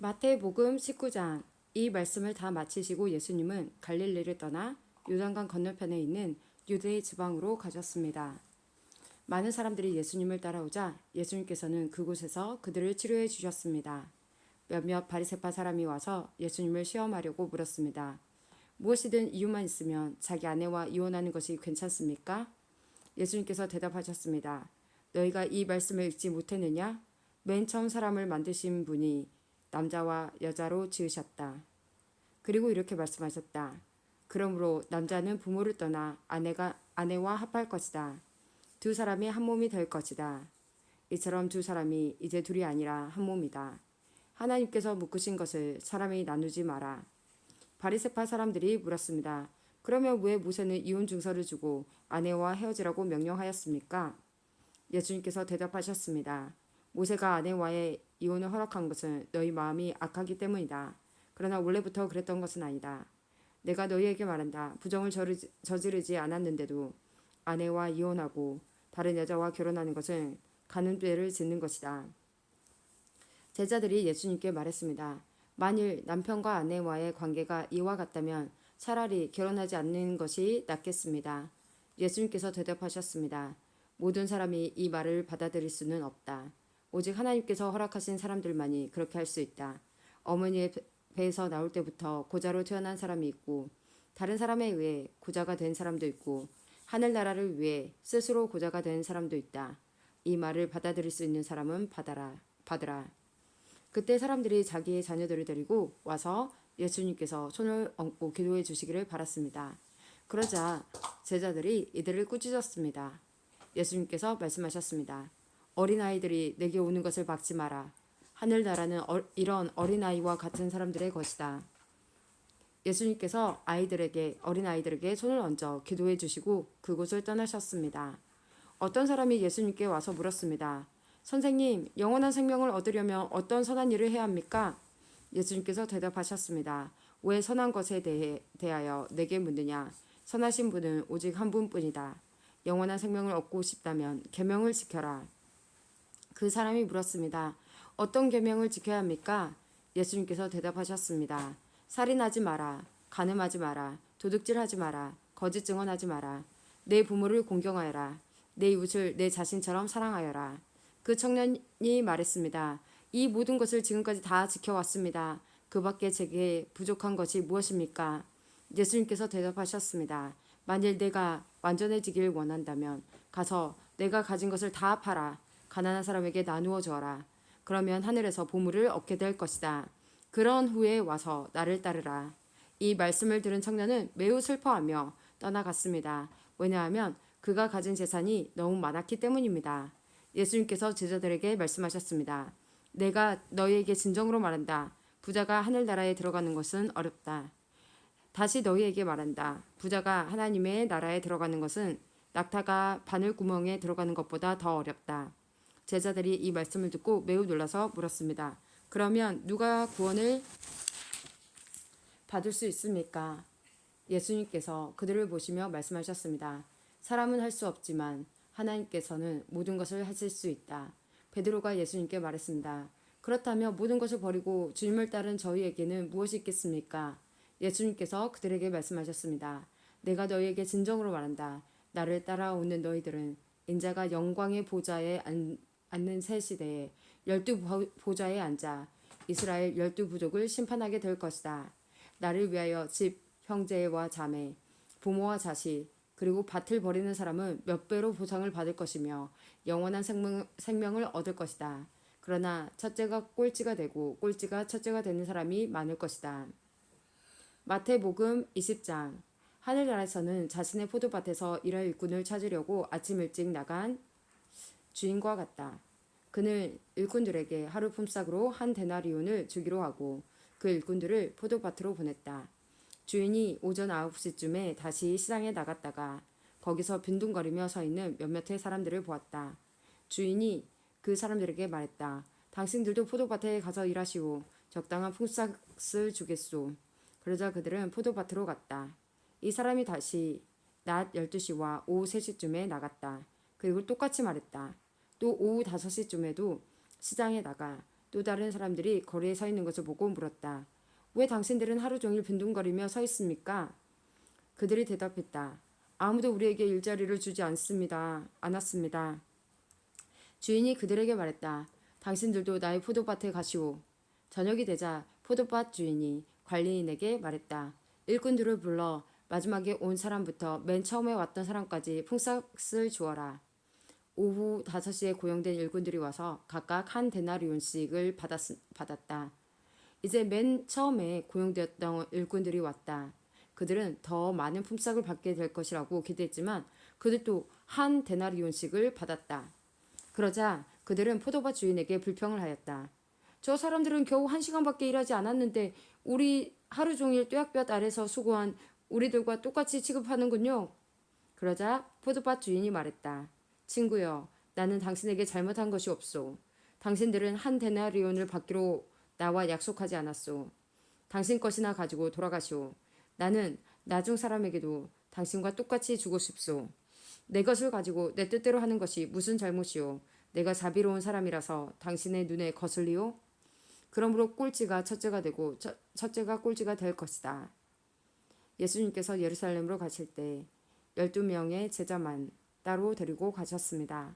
마태복음 19장. 이 말씀을 다 마치시고 예수님은 갈릴리를 떠나 요단강 건너편에 있는 유대 지방으로 가셨습니다. 많은 사람들이 예수님을 따라오자 예수님께서는 그곳에서 그들을 치료해 주셨습니다. 몇몇 바리새파 사람이 와서 예수님을 시험하려고 물었습니다. 무엇이든 이유만 있으면 자기 아내와 이혼하는 것이 괜찮습니까? 예수님께서 대답하셨습니다. 너희가 이 말씀을 읽지 못했느냐? 맨 처음 사람을 만드신 분이 남자와 여자로 지으셨다. 그리고 이렇게 말씀하셨다. 그러므로 남자는 부모를 떠나 아내와 합할 것이다. 두 사람이 한 몸이 될 것이다. 이처럼 두 사람이 이제 둘이 아니라 한 몸이다. 하나님께서 묶으신 것을 사람이 나누지 마라. 바리새파 사람들이 물었습니다. 그러면 왜 모세는 이혼 증서를 주고 아내와 헤어지라고 명령하였습니까? 예수님께서 대답하셨습니다. 모세가 아내와의 이혼을 허락한 것은 너희 마음이 악하기 때문이다. 그러나 원래부터 그랬던 것은 아니다. 내가 너희에게 말한다. 부정을 저지르지 않았는데도 아내와 이혼하고 다른 여자와 결혼하는 것은 가는 죄를 짓는 것이다. 제자들이 예수님께 말했습니다. 만일 남편과 아내와의 관계가 이와 같다면 차라리 결혼하지 않는 것이 낫겠습니다. 예수님께서 대답하셨습니다. 모든 사람이 이 말을 받아들일 수는 없다. 오직 하나님께서 허락하신 사람들만이 그렇게 할 수 있다. 어머니의 배에서 나올 때부터 고자로 태어난 사람이 있고 다른 사람에 의해 고자가 된 사람도 있고 하늘나라를 위해 스스로 고자가 된 사람도 있다. 이 말을 받아들일 수 있는 사람은 받으라. 그때 사람들이 자기의 자녀들을 데리고 와서 예수님께서 손을 얹고 기도해 주시기를 바랐습니다. 그러자 제자들이 이들을 꾸짖었습니다. 예수님께서 말씀하셨습니다. 어린아이들이 내게 오는 것을 막지 마라. 하늘나라는 이런 어린아이와 같은 사람들의 것이다. 예수님께서 어린아이들에게 손을 얹어 기도해 주시고 그곳을 떠나셨습니다. 어떤 사람이 예수님께 와서 물었습니다. 선생님, 영원한 생명을 얻으려면 어떤 선한 일을 해야 합니까? 예수님께서 대답하셨습니다. 왜 선한 것에 대하여 내게 묻느냐? 선하신 분은 오직 한 분뿐이다. 영원한 생명을 얻고 싶다면 계명을 지켜라. 그 사람이 물었습니다. 어떤 계명을 지켜야 합니까? 예수님께서 대답하셨습니다. 살인하지 마라. 간음하지 마라. 도둑질하지 마라. 거짓 증언하지 마라. 내 부모를 공경하여라. 내 이웃을 내 자신처럼 사랑하여라. 그 청년이 말했습니다. 이 모든 것을 지금까지 다 지켜왔습니다. 그 밖에 제게 부족한 것이 무엇입니까? 예수님께서 대답하셨습니다. 만일 내가 완전해지길 원한다면 가서 내가 가진 것을 다 팔아 가난한 사람에게 나누어 주어라. 그러면 하늘에서 보물을 얻게 될 것이다. 그런 후에 와서 나를 따르라. 이 말씀을 들은 청년은 매우 슬퍼하며 떠나갔습니다. 왜냐하면 그가 가진 재산이 너무 많았기 때문입니다. 예수님께서 제자들에게 말씀하셨습니다. 내가 너희에게 진정으로 말한다. 부자가 하늘나라에 들어가는 것은 어렵다. 다시 너희에게 말한다. 부자가 하나님의 나라에 들어가는 것은 낙타가 바늘구멍에 들어가는 것보다 더 어렵다. 제자들이 이 말씀을 듣고 매우 놀라서 물었습니다. 그러면 누가 구원을 받을 수 있습니까? 예수님께서 그들을 보시며 말씀하셨습니다. 사람은 할 수 없지만 하나님께서는 모든 것을 하실 수 있다. 베드로가 예수님께 말했습니다. 그렇다면 모든 것을 버리고 주님을 따른 저희에게는 무엇이 있겠습니까? 예수님께서 그들에게 말씀하셨습니다. 내가 너희에게 진정으로 말한다. 나를 따라오는 너희들은 인자가 영광의 보좌에 앉는 새 시대에 12보좌에 앉아 이스라엘 12부족을 심판하게 될 것이다. 나를 위하여 집, 형제와 자매, 부모와 자식, 그리고 밭을 버리는 사람은 몇 배로 보상을 받을 것이며 영원한 생명을 얻을 것이다. 그러나 첫째가 꼴찌가 되고 꼴찌가 첫째가 되는 사람이 많을 것이다. 마태복음 20장. 하늘나라에서는 자신의 포도밭에서 일할 일꾼을 찾으려고 아침 일찍 나간 주인과 같다. 그는 일꾼들에게 하루 품삯으로 한 데나리온을 주기로 하고 그 일꾼들을 포도밭으로 보냈다. 주인이 오전 9시쯤에 다시 시장에 나갔다가 거기서 빈둥거리며 서 있는 몇몇의 사람들을 보았다. 주인이 그 사람들에게 말했다. 당신들도 포도밭에 가서 일하시오. 적당한 품삯을 주겠소. 그러자 그들은 포도밭으로 갔다. 이 사람이 다시 낮 12시와 오후 3시쯤에 나갔다. 그리고 똑같이 말했다. 또 오후 5시쯤에도 시장에 나가 또 다른 사람들이 거리에 서 있는 것을 보고 물었다. 왜 당신들은 하루 종일 빈둥거리며 서 있습니까? 그들이 대답했다. 아무도 우리에게 일자리를 주지 않았습니다. 주인이 그들에게 말했다. 당신들도 나의 포도밭에 가시오. 저녁이 되자 포도밭 주인이 관리인에게 말했다. 일꾼들을 불러 마지막에 온 사람부터 맨 처음에 왔던 사람까지 품삯을 주어라. 오후 5시에 고용된 일꾼들이 와서 각각 한 데나리온씩을 받았다. 이제 맨 처음에 고용되었던 일꾼들이 왔다. 그들은 더 많은 품삯을 받게 될 것이라고 기대했지만 그들도 한 데나리온씩을 받았다. 그러자 그들은 포도밭 주인에게 불평을 하였다. 저 사람들은 겨우 1시간밖에 일하지 않았는데 우리 하루 종일 뙤약볕 아래서 수고한 우리들과 똑같이 취급하는군요. 그러자 포도밭 주인이 말했다. 친구여, 나는 당신에게 잘못한 것이 없소. 당신들은 한 데나리온을 받기로 나와 약속하지 않았소. 당신 것이나 가지고 돌아가시오. 나는 나중 사람에게도 당신과 똑같이 주고 싶소. 내 것을 가지고 내 뜻대로 하는 것이 무슨 잘못이오. 내가 자비로운 사람이라서 당신의 눈에 거슬리오? 그러므로 꼴찌가 첫째가 되고 첫째가 꼴찌가 될 것이다. 예수님께서 예루살렘으로 가실 때 12명의 제자만 따로 데리고 가셨습니다.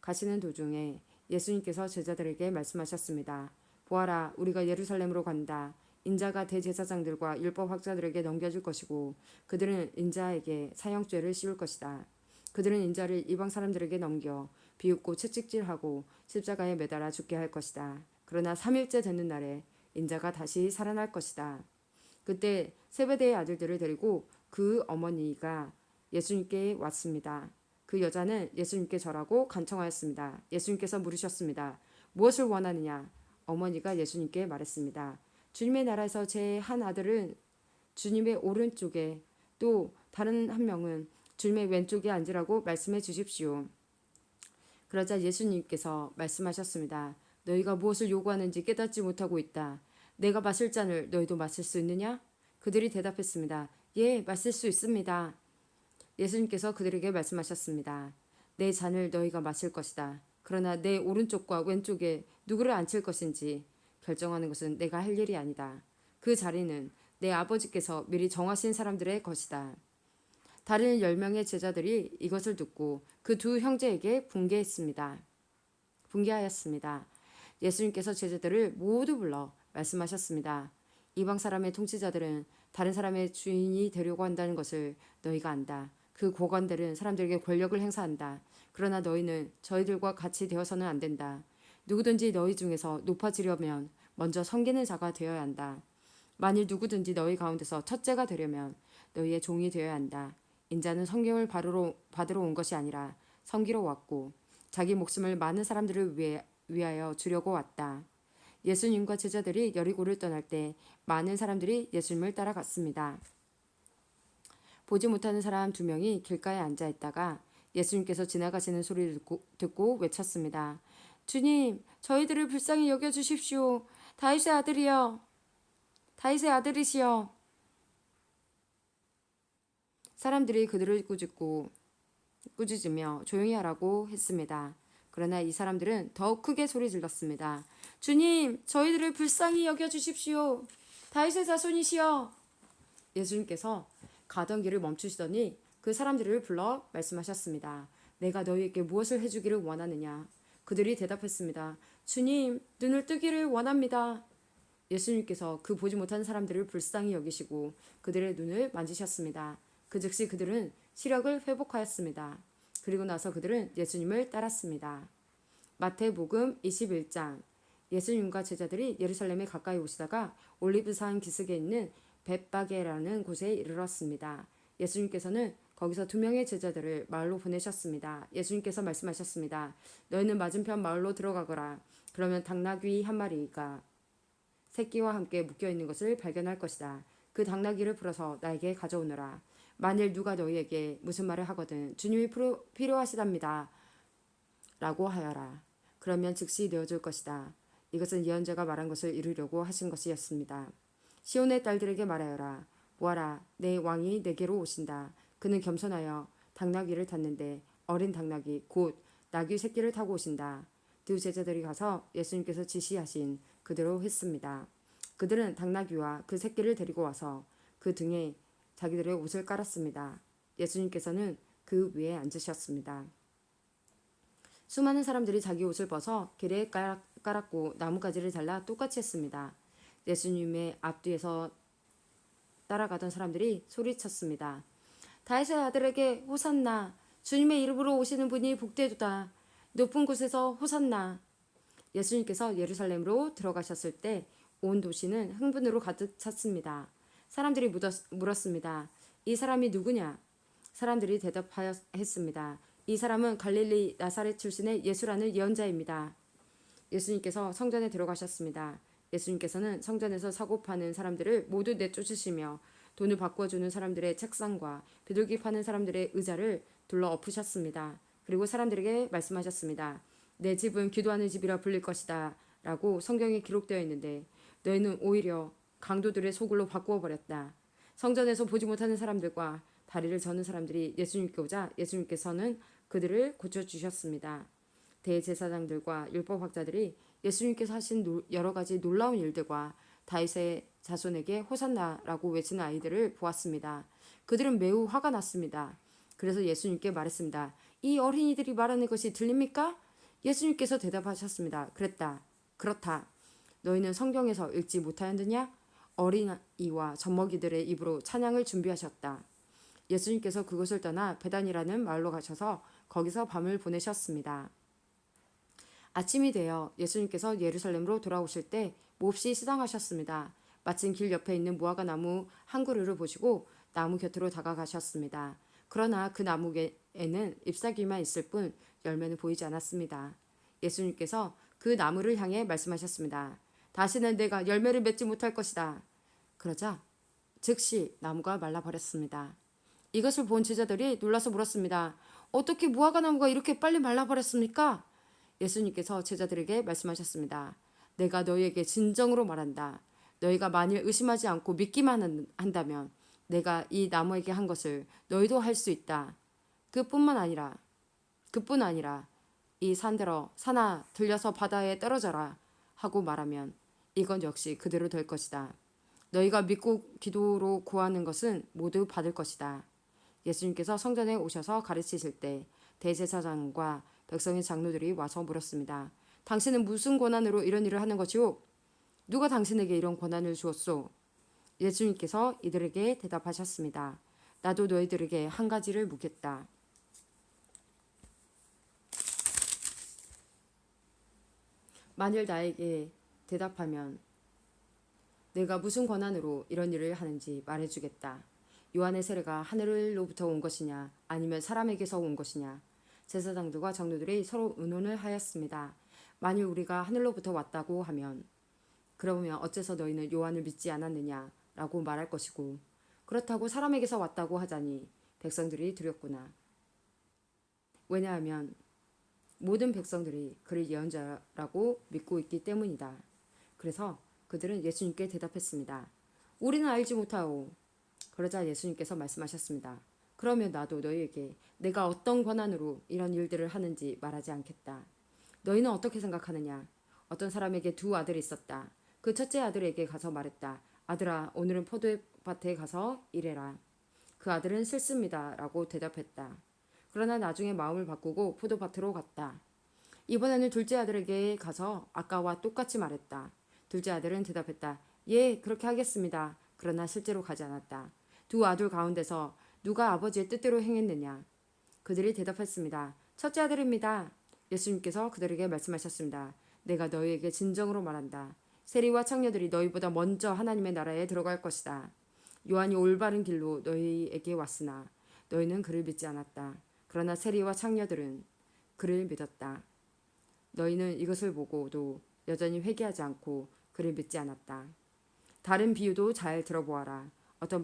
가시는 도중에 예수님께서 제자들에게 말씀하셨습니다. 보아라, 우리가 예루살렘으로 간다. 인자가 대제사장들과 율법학자들에게 넘겨줄 것이고 그들은 인자에게 사형죄를 씌울 것이다. 그들은 인자를 이방 사람들에게 넘겨 비웃고 채찍질하고 십자가에 매달아 죽게 할 것이다. 그러나 3일째 되는 날에 인자가 다시 살아날 것이다. 그때 세베대의 아들들을 데리고 그 어머니가 예수님께 왔습니다. 그 여자는 예수님께 절하고 간청하였습니다. 예수님께서 물으셨습니다. 무엇을 원하느냐? 어머니가 예수님께 말했습니다. 주님의 나라에서 제 한 아들은 주님의 오른쪽에 또 다른 한 명은 주님의 왼쪽에 앉으라고 말씀해 주십시오. 그러자 예수님께서 말씀하셨습니다. 너희가 무엇을 요구하는지 깨닫지 못하고 있다. 내가 마실 잔을 너희도 마실 수 있느냐? 그들이 대답했습니다. 예, 마실 수 있습니다. 예수님께서 그들에게 말씀하셨습니다. 내 잔을 너희가 마실 것이다. 그러나 내 오른쪽과 왼쪽에 누구를 앉힐 것인지 결정하는 것은 내가 할 일이 아니다. 그 자리는 내 아버지께서 미리 정하신 사람들의 것이다. 다른 10명의 제자들이 이것을 듣고 그 두 형제에게 분개하였습니다. 예수님께서 제자들을 모두 불러 말씀하셨습니다. 이방 사람의 통치자들은 다른 사람의 주인이 되려고 한다는 것을 너희가 안다. 그 고관들은 사람들에게 권력을 행사한다. 그러나 너희는 저희들과 같이 되어서는 안 된다. 누구든지 너희 중에서 높아지려면 먼저 섬기는 자가 되어야 한다. 만일 누구든지 너희 가운데서 첫째가 되려면 너희의 종이 되어야 한다. 인자는 성경을 받으러 온 것이 아니라 섬기러 왔고 자기 목숨을 많은 사람들을 위하여 주려고 왔다. 예수님과 제자들이 여리고를 떠날 때 많은 사람들이 예수님을 따라갔습니다. 보지 못하는 사람 2명이 길가에 앉아 있다가 예수님께서 지나가시는 소리를 듣고 외쳤습니다. 주님, 저희들을 불쌍히 여겨주십시오. 다윗의 아들이시여. 사람들이 그들을 꾸짖으며 조용히 하라고 했습니다. 그러나 이 사람들은 더욱 크게 소리 질렀습니다. 주님, 저희들을 불쌍히 여겨주십시오. 다윗의 자손이시여. 예수님께서 가던 길을 멈추시더니 그 사람들을 불러 말씀하셨습니다. 내가 너희에게 무엇을 해주기를 원하느냐? 그들이 대답했습니다. 주님, 눈을 뜨기를 원합니다. 예수님께서 그 보지 못한 사람들을 불쌍히 여기시고 그들의 눈을 만지셨습니다. 그 즉시 그들은 시력을 회복하였습니다. 그리고 나서 그들은 예수님을 따랐습니다. 마태복음 21장. 예수님과 제자들이 예루살렘에 가까이 오시다가 올리브산 기슭에 있는 벳바게라는 곳에 이르렀습니다. 예수님께서는 거기서 2명의 제자들을 마을로 보내셨습니다. 예수님께서 말씀하셨습니다. 너희는 맞은편 마을로 들어가거라. 그러면 당나귀 한 마리가 새끼와 함께 묶여있는 것을 발견할 것이다. 그 당나귀를 풀어서 나에게 가져오너라. 만일 누가 너희에게 무슨 말을 하거든 주님이 필요하시답니다. 라고 하여라. 그러면 즉시 되어줄 것이다. 이것은 예언자가 말한 것을 이루려고 하신 것이었습니다. 시온의 딸들에게 말하여라. 보아라, 내 왕이 내게로 오신다. 그는 겸손하여 당나귀를 탔는데 어린 당나귀 곧 나귀 새끼를 타고 오신다. 두 제자들이 가서 예수님께서 지시하신 그대로 했습니다. 그들은 당나귀와 그 새끼를 데리고 와서 그 등에 자기들의 옷을 깔았습니다. 예수님께서는 그 위에 앉으셨습니다. 수많은 사람들이 자기 옷을 벗어 길에 깔았고 나뭇가지를 잘라 똑같이 했습니다. 예수님의 앞뒤에서 따라가던 사람들이 소리쳤습니다. 다윗의 아들에게 호산나, 주님의 이름으로 오시는 분이 복되도다. 높은 곳에서 호산나. 예수님께서 예루살렘으로 들어가셨을 때 온 도시는 흥분으로 가득 찼습니다. 사람들이 물었습니다. 이 사람이 누구냐? 사람들이 대답하였습니다. 이 사람은 갈릴리 나사렛 출신의 예수라는 예언자입니다. 예수님께서 성전에 들어가셨습니다. 예수님께서는 성전에서 사고 파는 사람들을 모두 내쫓으시며 돈을 바꿔주는 사람들의 책상과 비둘기 파는 사람들의 의자를 둘러 엎으셨습니다. 그리고 사람들에게 말씀하셨습니다. 내 집은 기도하는 집이라 불릴 것이다 라고 성경에 기록되어 있는데 너희는 오히려 강도들의 소굴로 바꾸어 버렸다. 성전에서 보지 못하는 사람들과 다리를 저는 사람들이 예수님께 오자 예수님께서는 그들을 고쳐주셨습니다. 대제사장들과 율법학자들이 예수님께서 하신 여러 가지 놀라운 일들과 다윗의 자손에게 호산나라고 외치는 아이들을 보았습니다. 그들은 매우 화가 났습니다. 그래서 예수님께 말했습니다. 이 어린이들이 말하는 것이 들립니까? 예수님께서 대답하셨습니다. 그렇다. 너희는 성경에서 읽지 못하였느냐? 어린이와 젖먹이들의 입으로 찬양을 준비하셨다. 예수님께서 그곳을 떠나 베단이라는 마을로 가셔서 거기서 밤을 보내셨습니다. 아침이 되어 예수님께서 예루살렘으로 돌아오실 때 몹시 시장하셨습니다. 마침 길 옆에 있는 무화과 나무 한 그루를 보시고 나무 곁으로 다가가셨습니다. 그러나 그 나무에는 잎사귀만 있을 뿐 열매는 보이지 않았습니다. 예수님께서 그 나무를 향해 말씀하셨습니다. 다시는 내가 열매를 맺지 못할 것이다. 그러자 즉시 나무가 말라버렸습니다. 이것을 본 제자들이 놀라서 물었습니다. 어떻게 무화과 나무가 이렇게 빨리 말라버렸습니까? 예수님께서 제자들에게 말씀하셨습니다. 내가 너희에게 진정으로 말한다. 너희가 만일 의심하지 않고 믿기만 한다면 내가 이 나무에게 한 것을 너희도 할 수 있다. 그뿐 아니라 이 산아 들려서 바다에 떨어져라 하고 말하면 이건 역시 그대로 될 것이다. 너희가 믿고 기도로 구하는 것은 모두 받을 것이다. 예수님께서 성전에 오셔서 가르치실 때 대제사장과 백성의 장로들이 와서 물었습니다. 당신은 무슨 권한으로 이런 일을 하는 것이오? 누가 당신에게 이런 권한을 주었소? 예수님께서 이들에게 대답하셨습니다. 나도 너희들에게 한 가지를 묻겠다. 만일 나에게 대답하면 내가 무슨 권한으로 이런 일을 하는지 말해주겠다. 요한의 세례가 하늘로부터 온 것이냐 아니면 사람에게서 온 것이냐. 제사장들과 장로들이 서로 의논을 하였습니다. 만일 우리가 하늘로부터 왔다고 하면 그러면 어째서 너희는 요한을 믿지 않았느냐 라고 말할 것이고 그렇다고 사람에게서 왔다고 하자니 백성들이 두렵구나. 왜냐하면 모든 백성들이 그를 예언자라고 믿고 있기 때문이다. 그래서 그들은 예수님께 대답했습니다. 우리는 알지 못하오. 그러자 예수님께서 말씀하셨습니다. 그러면 나도 너희에게 내가 어떤 권한으로 이런 일들을 하는지 말하지 않겠다. 너희는 어떻게 생각하느냐? 어떤 사람에게 두 아들이 있었다. 그 첫째 아들에게 가서 말했다. 아들아, 오늘은 포도밭에 가서 일해라. 그 아들은 싫습니다. 라고 대답했다. 그러나 나중에 마음을 바꾸고 포도밭으로 갔다. 이번에는 둘째 아들에게 가서 아까와 똑같이 말했다. 둘째 아들은 대답했다. 예, 그렇게 하겠습니다. 그러나 실제로 가지 않았다. 두 아들 가운데서 누가 아버지의 뜻대로 행했느냐? 그들이 대답했습니다. 첫째 아들입니다. 예수님께서 그들에게 말씀하셨습니다. 내가 너희에게 진정으로 말한다. 세리와 창녀들이 너희보다 먼저 하나님의 나라에 들어갈 것이다. 요한이 올바른 길로 너희에게 왔으나 너희는 그를 믿지 않았다. 그러나 세리와 창녀들은 그를 믿었다. 너희는 이것을 보고도 여전히 회개하지 않고 그를 믿지 않았다. 다른 비유도 잘 들어보아라. 어떤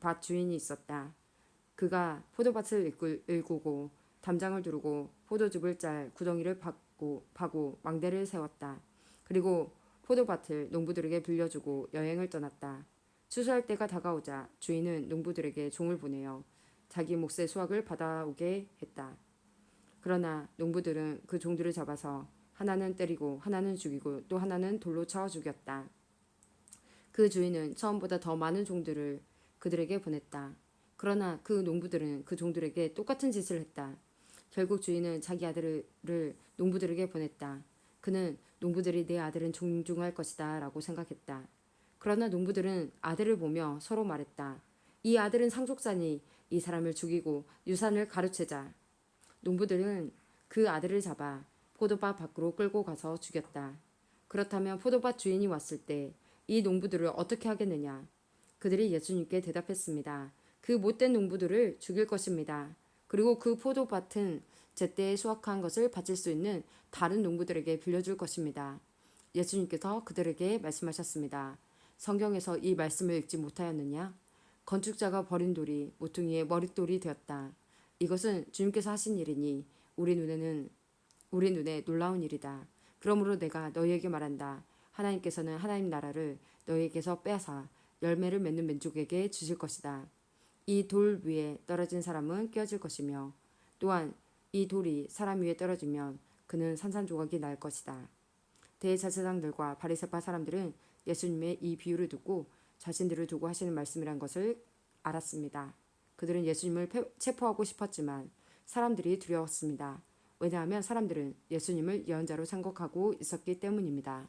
밭 주인이 있었다. 그가 포도밭을 일구고 담장을 두르고 포도즙을 짤 구덩이를 파고 망대를 세웠다. 그리고 포도밭을 농부들에게 빌려주고 여행을 떠났다. 추수할 때가 다가오자 주인은 농부들에게 종을 보내어 자기 몫의 수확을 받아오게 했다. 그러나 농부들은 그 종들을 잡아서 하나는 때리고 하나는 죽이고 또 하나는 돌로 쳐 죽였다. 그 주인은 처음보다 더 많은 종들을 그들에게 보냈다. 그러나 그 농부들은 그 종들에게 똑같은 짓을 했다. 결국 주인은 자기 아들을 농부들에게 보냈다. 그는 농부들이 내 아들은 존중할 것이다 라고 생각했다. 그러나 농부들은 아들을 보며 서로 말했다. 이 아들은 상속자니 이 사람을 죽이고 유산을 가로채자. 농부들은 그 아들을 잡아 포도밭 밖으로 끌고 가서 죽였다. 그렇다면 포도밭 주인이 왔을 때 이 농부들을 어떻게 하겠느냐? 그들이 예수님께 대답했습니다. 그 못된 농부들을 죽일 것입니다. 그리고 그 포도밭은 제때에 수확한 것을 바칠 수 있는 다른 농부들에게 빌려줄 것입니다. 예수님께서 그들에게 말씀하셨습니다. 성경에서 이 말씀을 읽지 못하였느냐? 건축자가 버린 돌이 모퉁이의 머릿돌이 되었다. 이것은 주님께서 하신 일이니 우리 눈에 놀라운 일이다. 그러므로 내가 너희에게 말한다. 하나님께서는 하나님 나라를 너희에게서 빼앗아 열매를 맺는 민족에게 주실 것이다. 이 돌 위에 떨어진 사람은 깨어질 것이며 또한 이 돌이 사람 위에 떨어지면 그는 산산조각이 날 것이다. 대제사장들과 바리새파 사람들은 예수님의 이 비유를 듣고 자신들을 두고 하시는 말씀이란 것을 알았습니다. 그들은 예수님을 체포하고 싶었지만 사람들이 두려웠습니다. 왜냐하면 사람들은 예수님을 예언자로 생각하고 있었기 때문입니다.